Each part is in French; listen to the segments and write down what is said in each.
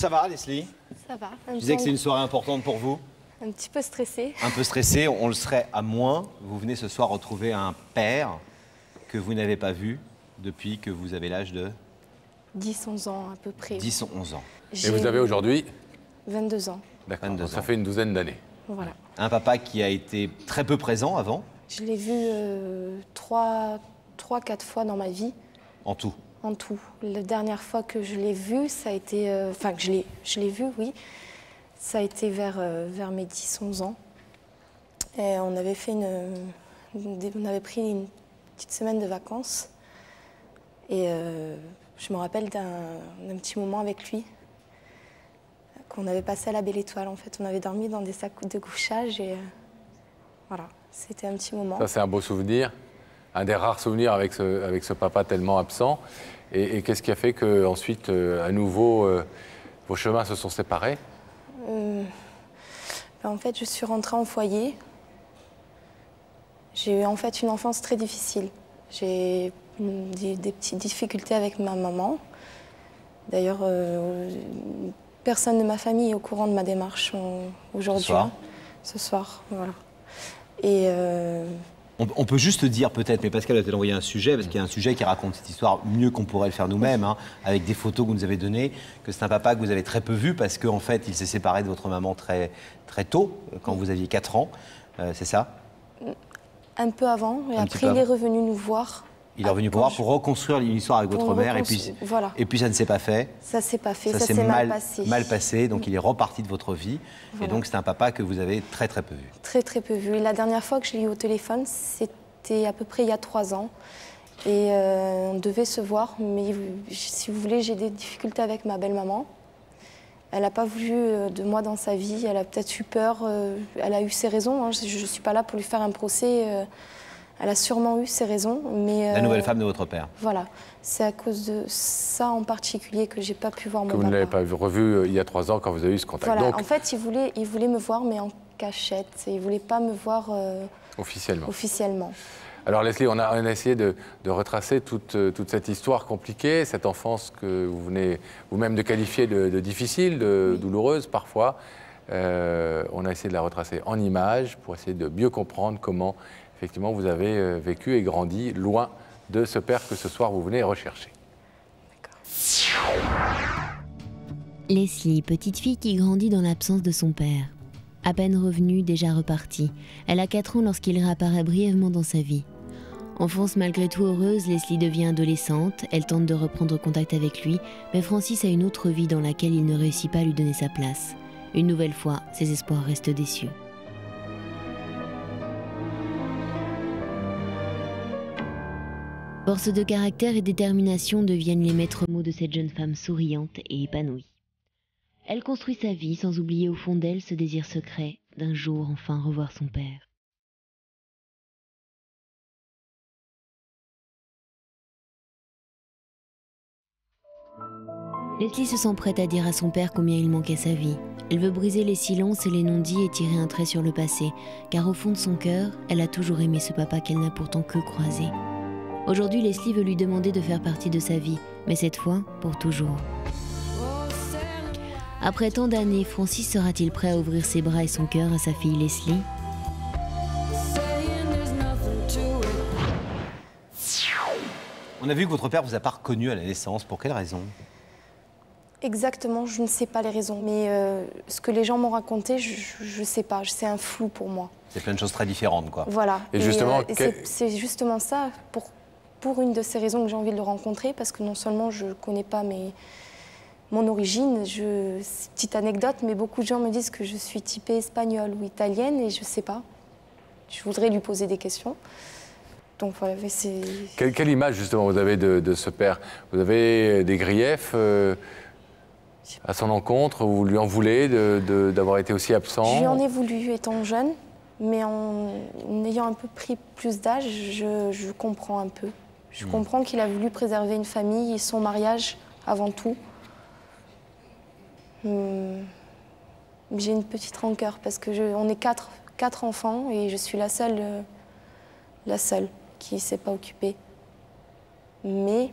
Ça va, Leslie? Ça va. Je disais que c'est une soirée importante pour vous. Un petit peu stressée. Un peu stressé, on le serait à moins. Vous venez ce soir retrouver un père que vous n'avez pas vu depuis que vous avez l'âge de 10-11 ans à peu près. 10-11 ans. Et vous avez aujourd'hui 22 ans. D'accord, 22 ça ans. fait une douzaine d'années. Voilà. Un papa qui a été très peu présent avant, Je l'ai vu 3-4 fois dans ma vie, en tout. en tout. La dernière fois que je l'ai vu, ça a été... Enfin, que je l'ai vu, oui. Ça a été vers mes 10-11 ans. Et on avait fait on avait pris une petite semaine de vacances. Et je me rappelle d'un petit moment avec lui qu'on avait passé à la Belle Étoile. En fait, on avait dormi dans des sacs de couchage et voilà, c'était un petit moment. Ça, c'est un beau souvenir, un des rares souvenirs avec ce papa tellement absent. Et qu'est-ce qui a fait qu'ensuite, à nouveau, vos chemins se sont séparés? En fait, je suis rentrée en foyer. J'ai eu en fait une enfance très difficile. J'ai eu des petites difficultés avec ma maman. D'ailleurs, personne de ma famille est au courant de ma démarche aujourd'hui. Ce soir, voilà. Et On peut juste dire peut-être, mais Pascal a peut-être envoyé un sujet, parce qu'il y a un sujet qui raconte cette histoire mieux qu'on pourrait le faire nous-mêmes, hein, avec des photos que vous nous avez données, que c'est un papa que vous avez très peu vu, parce qu'en fait, il s'est séparé de votre maman très, très tôt, quand vous aviez 4 ans, c'est ça? un peu avant, et Un après petit peu il est revenu nous voir. Il est revenu pour voir, pour reconstruire l'histoire avec votre mère, Voilà. et puis ça ne s'est pas fait. Ça s'est pas fait, ça s'est s'est mal passé. mal passé, donc il est reparti de votre vie, Voilà. et donc c'est un papa que vous avez très très peu vu. Très très peu vu. Et la dernière fois que je l'ai eu au téléphone, c'était à peu près il y a 3 ans. Et on devait se voir, mais si vous voulez, j'ai des difficultés avec ma belle-maman. Elle n'a pas voulu de moi dans sa vie, elle a peut-être eu peur, elle a eu ses raisons, hein. Je ne suis pas là pour lui faire un procès, elle a sûrement eu ses raisons. Mais, La nouvelle femme de votre père. Voilà, c'est à cause de ça en particulier que j'ai pas pu voir mon Que papa. vous ne l'avez pas revu il y a 3 ans quand vous avez eu ce contact. Voilà, Donc, en fait, il voulait me voir, mais en cachette. Il ne voulait pas me voir officiellement. Alors Leslie, on a essayé de retracer toute cette histoire compliquée, cette enfance que vous venez vous-même de qualifier de difficile, de douloureuse parfois. On a essayé de la retracer en images pour essayer de mieux comprendre comment effectivement vous avez vécu et grandi loin de ce père que ce soir vous venez rechercher. Leslie, petite fille qui grandit dans l'absence de son père. À peine revenue, déjà repartie. Elle a 4 ans lorsqu'il réapparaît brièvement dans sa vie. Enfance malgré tout heureuse, Leslie devient adolescente. Elle tente de reprendre contact avec lui, mais Francis a une autre vie dans laquelle il ne réussit pas à lui donner sa place. Une nouvelle fois, ses espoirs restent déçus. Force de caractère et détermination deviennent les maîtres mots de cette jeune femme souriante et épanouie. Elle construit sa vie sans oublier au fond d'elle ce désir secret d'un jour enfin revoir son père. Leslie se sent prête à dire à son père combien il manquait sa vie. Elle veut briser les silences et les non-dits et tirer un trait sur le passé, car au fond de son cœur, elle a toujours aimé ce papa qu'elle n'a pourtant que croisé. Aujourd'hui, Leslie veut lui demander de faire partie de sa vie, mais cette fois, pour toujours. Après tant d'années, Francis sera-t-il prêt à ouvrir ses bras et son cœur à sa fille Leslie? On a vu que votre père vous a pas reconnu à la naissance. Pour quelle raison? Exactement, je ne sais pas les raisons. Mais ce que les gens m'ont raconté, je ne sais pas. C'est un flou pour moi. C'est plein de choses très différentes, quoi. Voilà. Et justement, c'est justement ça, pour une de ces raisons que j'ai envie de le rencontrer, parce que non seulement je ne connais pas mon origine, petite anecdote, mais beaucoup de gens me disent que je suis typée espagnole ou italienne, et je ne sais pas. Je voudrais lui poser des questions. Donc voilà, c'est... Quelle image justement vous avez de ce père? Vous avez des griefs à son encontre? Vous lui en voulez d'avoir été aussi absent? Je lui en ai voulu étant jeune, mais en ayant un peu pris plus d'âge, je comprends un peu. Je comprends qu'il a voulu préserver une famille et son mariage avant tout. J'ai une petite rancœur parce on est quatre enfants et je suis la seule qui ne s'est pas occupée. Mais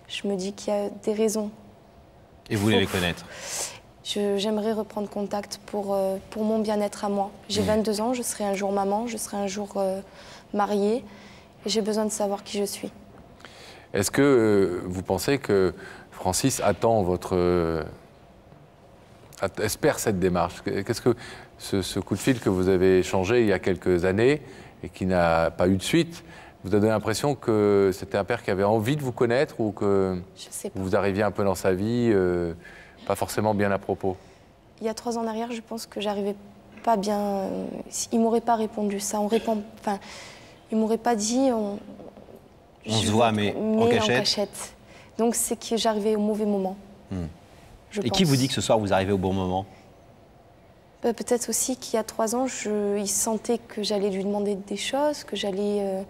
je me dis qu'il y a des raisons. Et vous voulez les connaître? J'aimerais reprendre contact pour mon bien-être à moi. J'ai 22 ans, je serai un jour maman, je serai un jour mariée. Et j'ai besoin de savoir qui je suis. Est-ce que vous pensez que Francis attend espère cette démarche? Qu'est-ce que ce coup de fil que vous avez échangé il y a quelques années et qui n'a pas eu de suite, vous a donné l'impression que c'était un père qui avait envie de vous connaître ou que vous arriviez un peu dans sa vie, pas forcément bien à propos? Il y a 3 ans en arrière, je pense que j'arrivais pas bien. Il m'aurait pas répondu ça. Il m'aurait pas dit. On se voit, mais en cachette. Donc c'est que j'arrivais au mauvais moment. Et qui vous dit que ce soir vous arrivez au bon moment? Peut-être aussi qu'il y a 3 ans, il sentait que j'allais lui demander des choses, que j'allais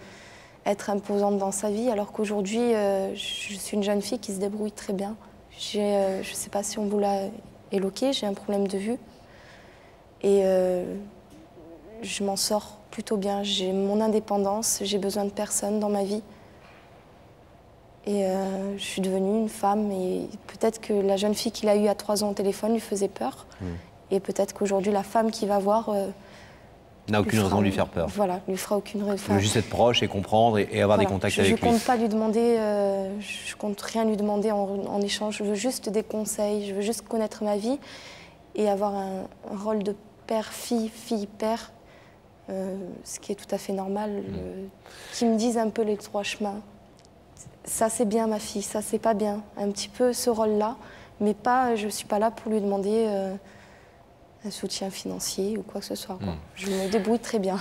être imposante dans sa vie, alors qu'aujourd'hui, je suis une jeune fille qui se débrouille très bien. Je ne sais pas si on vous l'a évoqué, j'ai un problème de vue. Et je m'en sors plutôt bien. J'ai mon indépendance, j'ai besoin de personne dans ma vie. Et je suis devenue une femme. Et peut-être que la jeune fille qu'il a eue à 3 ans au téléphone lui faisait peur. Et peut-être qu'aujourd'hui, la femme qu'il va voir... n'a aucune raison de lui faire peur. Voilà, lui fera aucune raison. Il veut juste être proche et comprendre et avoir des contacts avec lui. Je ne compte pas lui demander, je compte rien lui demander en échange. Je veux juste des conseils, je veux juste connaître ma vie et avoir un rôle de père-fille, fille-père, ce qui est tout à fait normal. Qui me disent un peu les 3 chemins. Ça c'est bien ma fille, ça c'est pas bien. Un petit peu ce rôle-là, mais pas, je ne suis pas là pour lui demander un soutien financier ou quoi que ce soit. Je me débrouille très bien.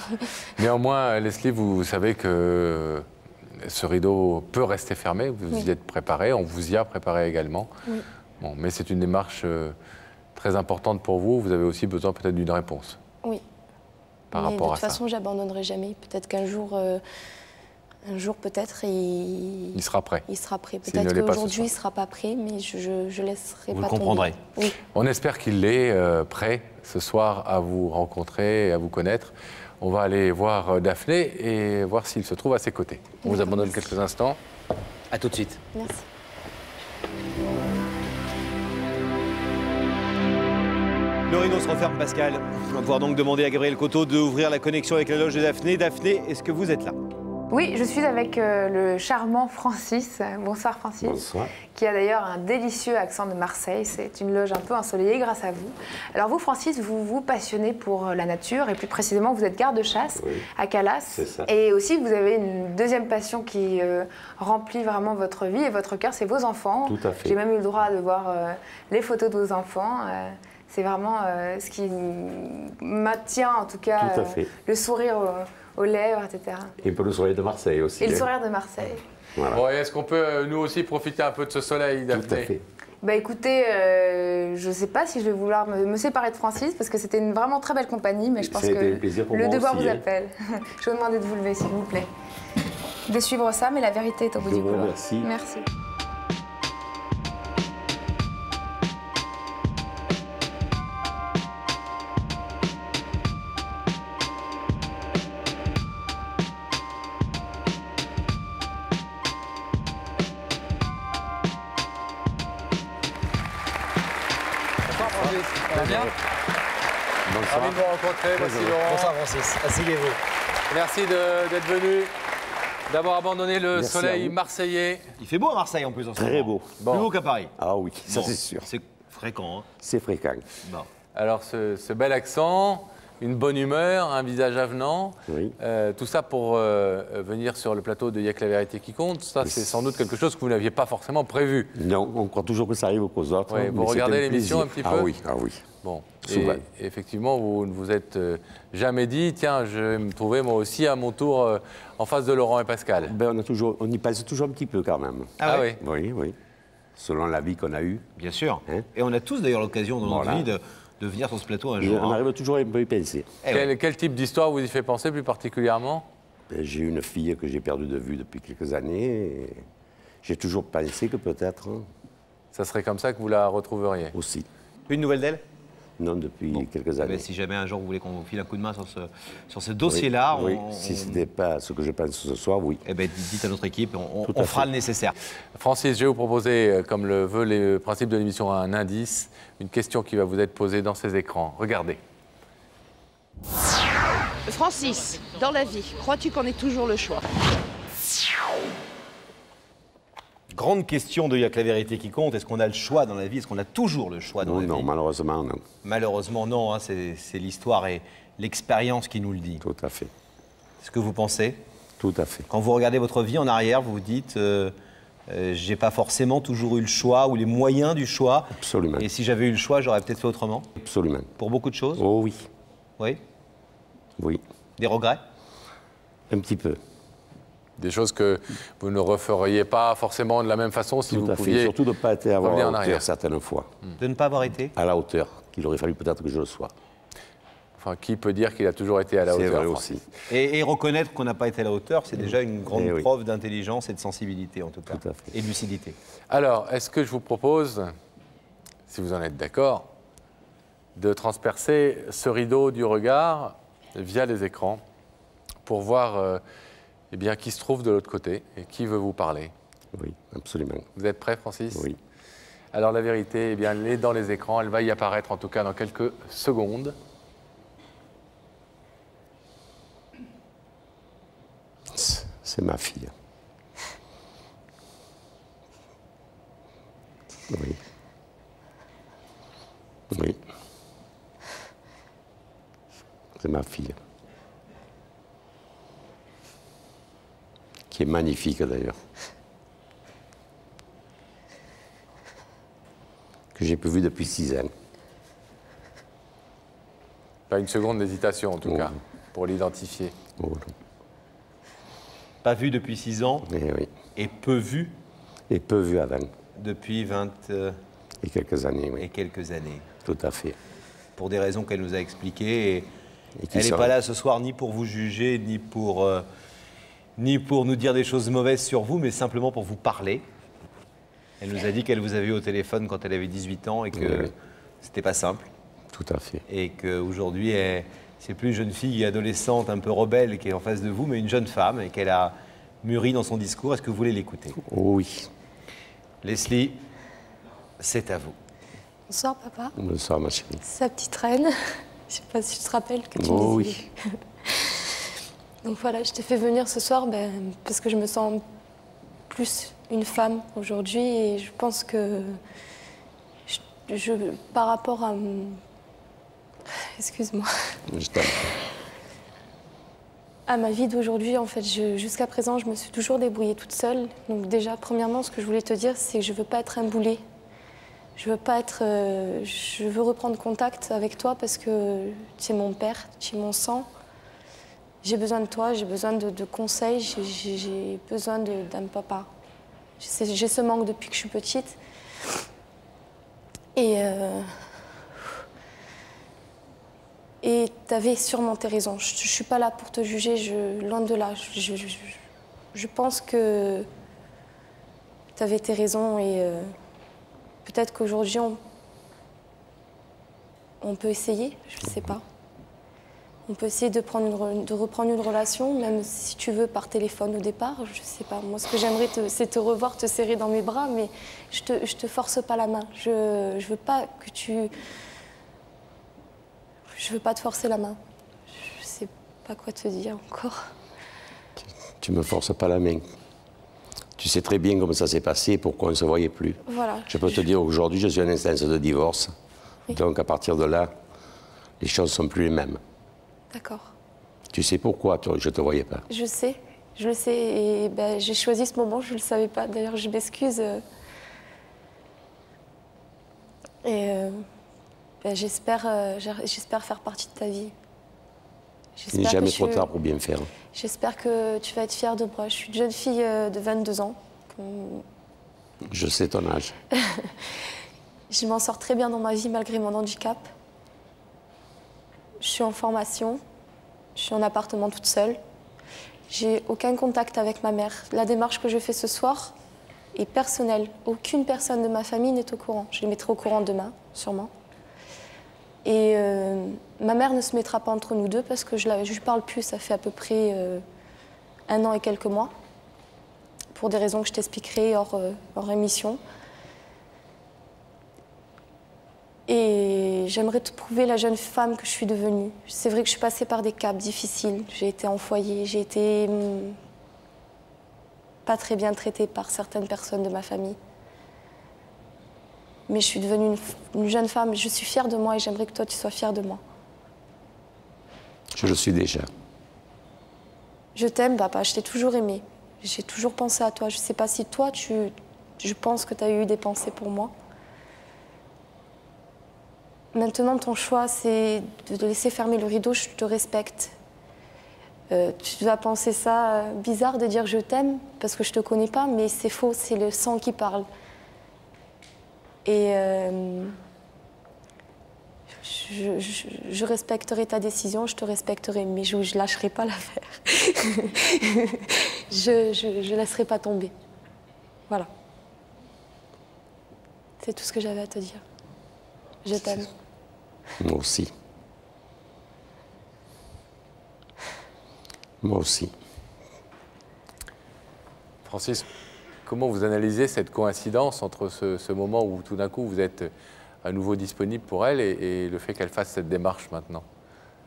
Néanmoins, Leslie, vous savez que ce rideau peut rester fermé, vous y êtes préparé, on vous y a préparé également. Bon, mais c'est une démarche très importante pour vous, vous avez aussi besoin peut-être d'une réponse. Oui. Par rapport à ça. De toute façon, j'abandonnerai jamais. Peut-être qu'un jour... Un jour, peut-être, il sera prêt. Il sera prêt. Peut-être qu'aujourd'hui, il ne sera pas prêt, mais je laisserai Vous pas le comprendrez. tomber. Oui. On espère qu'il est prêt ce soir à vous rencontrer et à vous connaître. On va aller voir Daphné et voir s'il se trouve à ses côtés. On vous abandonne quelques instants. À tout de suite. Merci. Le rideau se referme, Pascal. On va pouvoir donc demander à Gabriel Coteau d'ouvrir la connexion avec la loge de Daphné. Daphné, est-ce que vous êtes là? Oui, je suis avec le charmant Francis. Bonsoir Francis. Bonsoir. Qui a d'ailleurs un délicieux accent de Marseille. C'est une loge un peu ensoleillée grâce à vous. Alors vous, Francis, vous vous passionnez pour la nature et plus précisément, vous êtes garde-chasse à Calas. C'est ça. Et aussi, vous avez une deuxième passion qui remplit vraiment votre vie et votre cœur, c'est vos enfants. Tout à fait. J'ai même eu le droit de voir les photos de vos enfants. C'est vraiment ce qui maintient en tout cas Tout à fait. le sourire aux lèvres, etc. Et un peu le soleil de Marseille aussi. Et le sourire de Marseille. Voilà. Bon, est-ce qu'on peut nous aussi profiter un peu de ce soleil, Daphné? Tout à fait. Bah écoutez, je ne sais pas si je vais vouloir me séparer de Francis parce que c'était une vraiment très belle compagnie, mais je pense que le devoir vous appelle. Je vais vous demander de vous lever, s'il vous plaît. De suivre ça, mais la vérité est au bout du couloir. Merci. Merci. Ça va bien? Bonsoir. Ravi de vous rencontrer, voici Laurent. Bonsoir Francis, asseyez-vous. Merci d'être venu, d'avoir abandonné le Merci soleil à vous. marseillais. Il fait beau à Marseille en plus en ce moment. Très beau. Bon. Plus beau qu'à Paris. Ah oui, ça Bon, c'est sûr. C'est fréquent. Hein. C'est fréquent. Bon. Alors ce bel accent, une bonne humeur, un visage avenant, Oui. tout ça pour venir sur le plateau de Y'a que la vérité qui compte, ça c'est sans doute quelque chose que vous n'aviez pas forcément prévu. Non, on croit toujours que ça arrive aux autres. Oui, mais vous c'est regardez l'émission plaisir. un petit peu? Ah oui. Bon, Souvent. et effectivement, vous ne vous êtes jamais dit, tiens, je vais me trouver moi aussi à mon tour en face de Laurent et Pascal. Ben, on y passe toujours un petit peu quand même. Ah oui. Oui. Selon la vie qu'on a eue. Bien sûr. Hein? Et on a tous d'ailleurs l'occasion dans notre Voilà. vie de venir sur ce plateau un Et jour. on hein. arrive toujours à un peu y penser. Eh ouais. Quel type d'histoire vous y fait penser plus particulièrement? Ben, j'ai une fille que j'ai perdue de vue depuis quelques années. Et j'ai toujours pensé que peut-être Ça serait comme ça que vous la retrouveriez? aussi. Une nouvelle d'elle? Non, depuis quelques années. Si jamais un jour vous voulez qu'on vous file un coup de main sur ce dossier-là... Oui, si ce n'est pas ce que je pense ce soir, oui. Eh bien, dites à notre équipe, on fera le nécessaire. Francis, je vais vous proposer, comme le veut le principe de l'émission, un indice, une question qui va vous être posée dans ces écrans. Regardez. Francis, dans la vie, crois-tu qu'on ait toujours le choix? Grande question de « Il n'y a que la vérité qui compte ». Est-ce qu'on a le choix dans la vie? Est-ce qu'on a toujours le choix dans la vie? Non, malheureusement, non. Malheureusement, non. Hein, c'est l'histoire et l'expérience qui nous le dit. Tout à fait. C'est ce que vous pensez? Tout à fait. Quand vous regardez votre vie en arrière, vous vous dites j'ai pas forcément toujours eu le choix ou les moyens du choix. Absolument. Et si j'avais eu le choix, j'aurais peut-être fait autrement? Absolument. Pour beaucoup de choses? Oh oui. Oui? Oui. Des regrets? Un petit peu. Des choses que vous ne referiez pas forcément de la même façon si Tout vous à pouviez. fait. Surtout de ne pas être à la en arrière. hauteur certaines fois. De ne pas avoir été? À la hauteur, qu'il aurait fallu peut-être que je le sois. Enfin, qui peut dire qu'il a toujours été à la hauteur? C'est vrai Francis aussi. Et reconnaître qu'on n'a pas été à la hauteur, c'est déjà une grande oui. preuve d'intelligence et de sensibilité, en tout cas. Tout à fait. Et de lucidité. Alors, est-ce que je vous propose, si vous en êtes d'accord, de transpercer ce rideau du regard via les écrans pour voir eh bien, qui se trouve de l'autre côté et qui veut vous parler? Oui, absolument. Vous êtes prêt, Francis? Oui. Alors, la vérité, eh bien, elle est dans les écrans. Elle va y apparaître, en tout cas, dans quelques secondes. C'est ma fille. Oui. Oui. C'est ma fille. Qui est magnifique d'ailleurs. Que j'ai plus vue depuis 6 ans. Pas une seconde d'hésitation, en tout Oh. cas, pour l'identifier. Oh, non. Pas vu depuis 6 ans Eh oui. et peu vu Et peu vue avant. depuis 20 Et quelques années, et oui. quelques années. Tout à fait. Pour des raisons qu'elle nous a expliquées. Et qui elle n'est sont- pas là ce soir ni pour vous juger, ni pour nous dire des choses mauvaises sur vous, mais simplement pour vous parler. Elle nous a dit qu'elle vous avait eu au téléphone quand elle avait 18 ans et que Oui. c'était pas simple. Tout à fait. Et qu'aujourd'hui, c'est plus une jeune fille adolescente un peu rebelle qui est en face de vous, mais une jeune femme et qu'elle a mûri dans son discours. Est-ce que vous voulez l'écouter? Oh oui. Leslie, c'est à vous. Bonsoir, papa. Bonsoir, ma chérie. Sa petite reine. Je sais pas si tu te rappelles que tu Oh me disais. oui. Donc voilà, je t'ai fait venir ce soir parce que je me sens plus une femme aujourd'hui et je pense que par rapport à... Excuse-moi. Je t'aime. À ma vie d'aujourd'hui, en fait, jusqu'à présent, je me suis toujours débrouillée toute seule. Donc déjà, premièrement, ce que je voulais te dire, c'est que je veux pas être un boulet. Je veux pas être... je veux reprendre contact avec toi parce que tu es mon père, tu es mon sang. J'ai besoin de toi, j'ai besoin de conseils, j'ai besoin d'un papa. J'ai ce manque depuis que je suis petite. Et tu avais sûrement tes raisons. Je ne suis pas là pour te juger, loin de là. Je pense que tu avais tes raisons et peut-être qu'aujourd'hui, on peut essayer, je ne sais pas. On peut essayer de reprendre une relation, même si tu veux par téléphone au départ. Je ne sais pas. Moi, ce que j'aimerais, c'est te revoir, te serrer dans mes bras, mais je te force pas la main. Je veux pas que tu... Je veux pas te forcer la main. Je sais pas quoi te dire encore. Tu me forces pas la main. Tu sais très bien comment ça s'est passé, pourquoi on ne se voyait plus. Voilà. Je peux te dire aujourd'hui, je suis en instance de divorce. Oui. Donc à partir de là, les choses ne sont plus les mêmes. D'accord. Tu sais pourquoi je ne te voyais pas? Je le sais. Et j'ai choisi ce moment, je ne le savais pas. D'ailleurs, je m'excuse. J'espère faire partie de ta vie. Il n'est jamais trop tard pour bien faire. J'espère que tu vas être fière de moi. Je suis une jeune fille de 22 ans. Je sais ton âge. Je m'en sors très bien dans ma vie malgré mon handicap. Je suis en formation, je suis en appartement toute seule. J'ai aucun contact avec ma mère. La démarche que je fais ce soir est personnelle. Aucune personne de ma famille n'est au courant. Je les mettrai au courant demain, sûrement. Et ma mère ne se mettra pas entre nous deux parce que je ne lui parle plus, ça fait à peu près 1 an et quelques mois, pour des raisons que je t'expliquerai hors émission. Et j'aimerais te prouver la jeune femme que je suis devenue. C'est vrai que je suis passée par des caps difficiles. J'ai été en foyer, j'ai été pas très bien traitée par certaines personnes de ma famille. Mais je suis devenue une jeune femme. Je suis fière de moi et j'aimerais que toi, tu sois fière de moi. Je le suis déjà. Je t'aime, papa. Je t'ai toujours aimé. J'ai toujours pensé à toi. Je ne sais pas si toi, je pense que tu as eu des pensées pour moi. Maintenant, ton choix, c'est de laisser fermer le rideau. Je te respecte. Tu vas penser ça bizarre de dire je t'aime parce que je te connais pas, mais c'est faux. C'est le sang qui parle. Et je respecterai ta décision, je te respecterai, mais je ne lâcherai pas l'affaire. je ne laisserai pas tomber. Voilà. C'est tout ce que j'avais à te dire. Je t'aime. Moi aussi. Moi aussi. Francis, comment vous analysez cette coïncidence entre ce moment où tout d'un coup vous êtes à nouveau disponible pour elle et le fait qu'elle fasse cette démarche maintenant?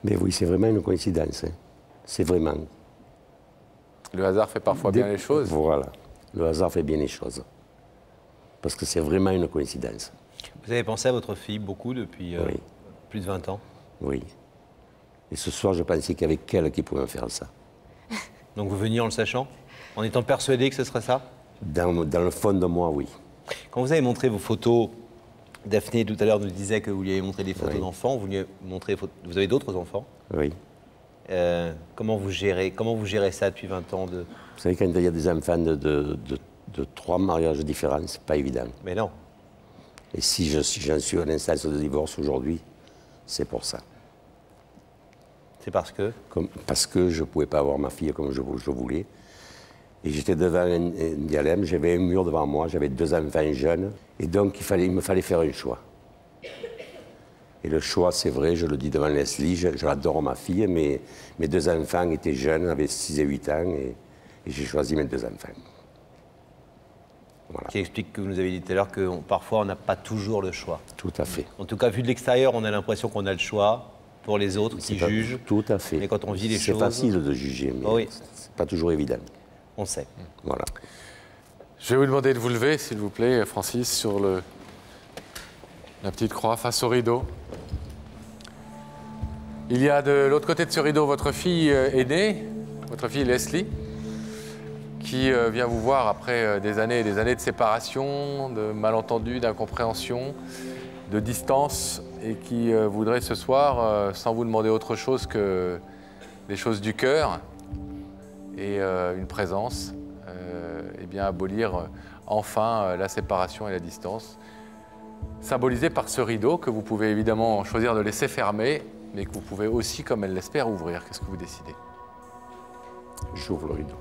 Mais oui, c'est vraiment une coïncidence. Hein. C'est vraiment. Le hasard fait parfois bien les choses. Voilà, le hasard fait bien les choses. Parce que c'est vraiment une coïncidence. Vous avez pensé à votre fille beaucoup depuis oui. Plus de 20 ans? Oui. Et ce soir, je pensais qu'avec elle qui pouvait me faire ça. Donc vous veniez en le sachant? En étant persuadé que ce serait ça? Dans le fond de moi, oui. Quand vous avez montré vos photos, Daphné tout à l'heure nous disait que vous lui avez montré des photos d'enfants, vous avez d'autres enfants? Oui. Comment vous gérez ça depuis 20 ans Vous savez, quand il y a des enfants de 3 mariages différents, c'est pas évident. Mais non. Et si j'en suis à l'instance de divorce aujourd'hui, c'est pour ça. C'est parce que? Parce que je ne pouvais pas avoir ma fille comme je voulais. Et j'étais devant un dilemme, j'avais un mur devant moi, j'avais 2 enfants jeunes. Et donc, il me fallait faire un choix. Et le choix, c'est vrai, je le dis devant Leslie, je l'adore ma fille, mais mes 2 enfants étaient jeunes, avaient 6 et 8 ans, et j'ai choisi mes 2 enfants. Voilà. Qui explique que vous nous avez dit tout à l'heure que parfois on n'a pas toujours le choix. Tout à fait. En tout cas, vu de l'extérieur, on a l'impression qu'on a le choix pour les autres qui jugent. Tout à fait. Mais quand on vit les choses... C'est facile de juger, mais oui. C'est pas toujours évident. On sait. Voilà. Je vais vous demander de vous lever, s'il vous plaît, Francis, sur la petite croix face au rideau. Il y a de l'autre côté de ce rideau votre fille aînée, votre fille Leslie, qui vient vous voir après des années et des années de séparation, de malentendus, d'incompréhension, de distance, et qui voudrait ce soir, sans vous demander autre chose que des choses du cœur et une présence, eh bien abolir enfin la séparation et la distance, symbolisée par ce rideau que vous pouvez évidemment choisir de laisser fermer, mais que vous pouvez aussi, comme elle l'espère, ouvrir. Qu'est-ce que vous décidez? J'ouvre le rideau.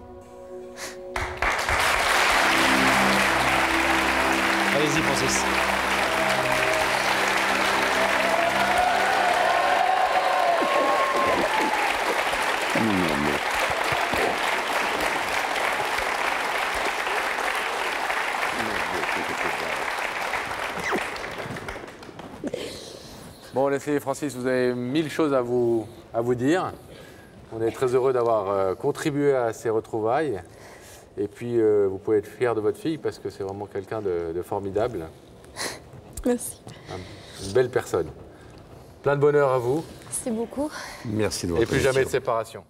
Allez-y, Francis. Bon, Leslie et Francis, vous avez 1000 choses à vous dire. On est très heureux d'avoir contribué à ces retrouvailles. Et puis, vous pouvez être fiers de votre fille parce que c'est vraiment quelqu'un de formidable. Merci. Une belle personne. Plein de bonheur à vous. Merci beaucoup. Merci de votre Et plus jamais de attention. séparation.